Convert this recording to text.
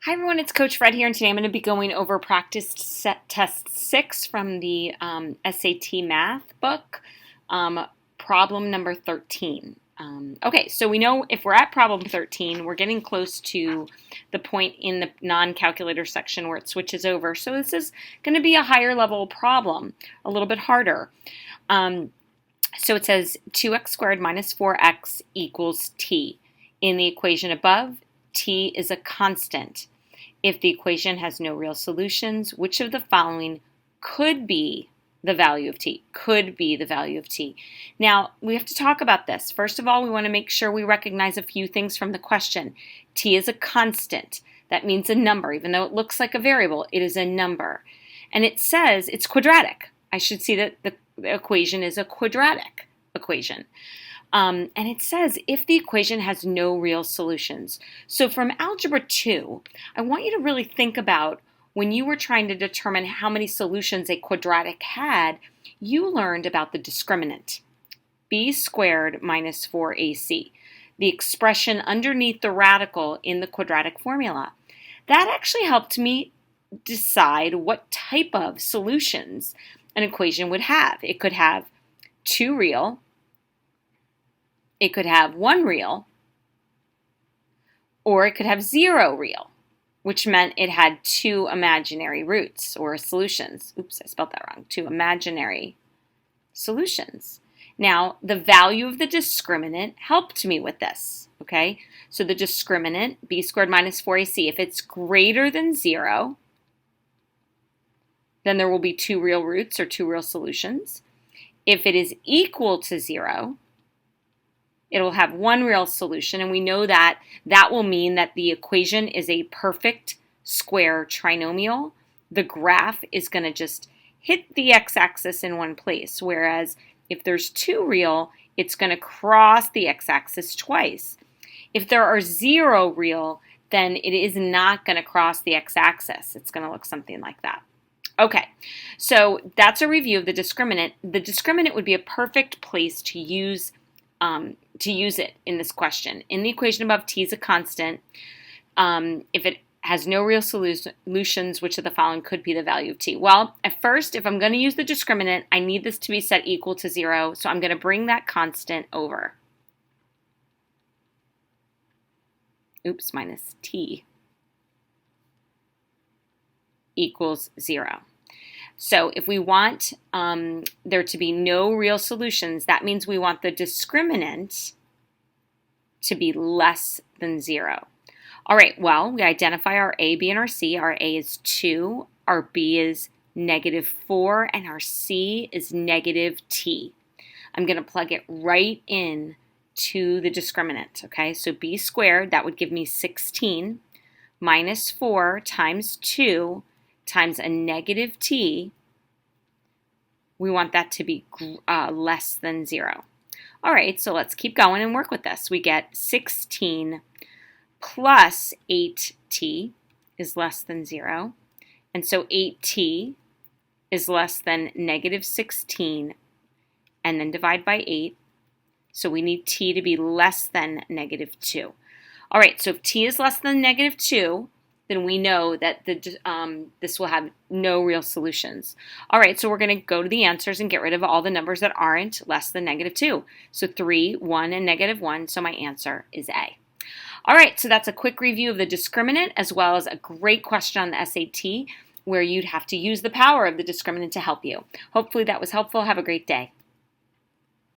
Hi everyone, it's Coach Fred here, and today I'm going to be going over practice set test 6 from the SAT math book, problem number 13. Okay, so we know if we're at problem 13, we're getting close to the point in the non-calculator section where it switches over. So this is going to be a higher level problem, a little bit harder. So it says 2x squared minus 4x equals t. In the equation above, t is a constant. If the equation has no real solutions, which of the following could be the value of t? Could be the value of t. Now, we have to talk about this. First of all, we want to make sure we recognize a few things from the question. T is a constant. That means a number. Even though it looks like a variable, it is a number. And it says it's quadratic. I should see that the equation is a quadratic equation. And it says if the equation has no real solutions. So from Algebra 2, I want you to really think about when you were trying to determine how many solutions a quadratic had, you learned about the discriminant, b squared minus 4ac, the expression underneath the radical in the quadratic formula. That actually helped me decide what type of solutions an equation would have. It could have two real, it could have one real, or it could have zero real, which meant it had two imaginary roots or solutions. Oops, I spelled that wrong. Two imaginary solutions. Now, the value of the discriminant helped me with this, okay? So the discriminant, b squared minus 4ac, if it's greater than 0, then there will be two real roots or two real solutions. If it is equal to 0, it will have one real solution, and we know that that will mean that the equation is a perfect square trinomial. The graph is going to just hit the x-axis in one place, whereas if there's two real, it's going to cross the x-axis twice. If there are zero real, then it is not going to cross the x-axis. It's going to look something like that. Okay, so that's a review of the discriminant. The discriminant would be a perfect place to use it in this question. In the equation above, t is a constant. If it has no real solutions, which of the following could be the value of t? Well, at first, if I'm going to use the discriminant, I need this to be set equal to 0, so I'm going to bring that constant over. Oops, minus t equals 0. So if we want there to be no real solutions, that means we want the discriminant to be less than 0. All right, well, we identify our a, b, and our c. Our a is 2, our b is -4, and our c is -t. I'm going to plug it right in to the discriminant, okay? So b squared, that would give me 16, minus 4 times 2 times a -t, we want that to be less than 0. All right, so let's keep going and work with this. We get 16 plus 8t is less than 0. And so 8t is less than -16, and then divide by 8. So we need t to be less than -2. All right, so if t is less than -2, then we know that this will have no real solutions. All right, so we're going to go to the answers and get rid of all the numbers that aren't less than -2. So 3, 1, and -1, so my answer is A. All right, so that's a quick review of the discriminant as well as a great question on the SAT where you'd have to use the power of the discriminant to help you. Hopefully that was helpful. Have a great day.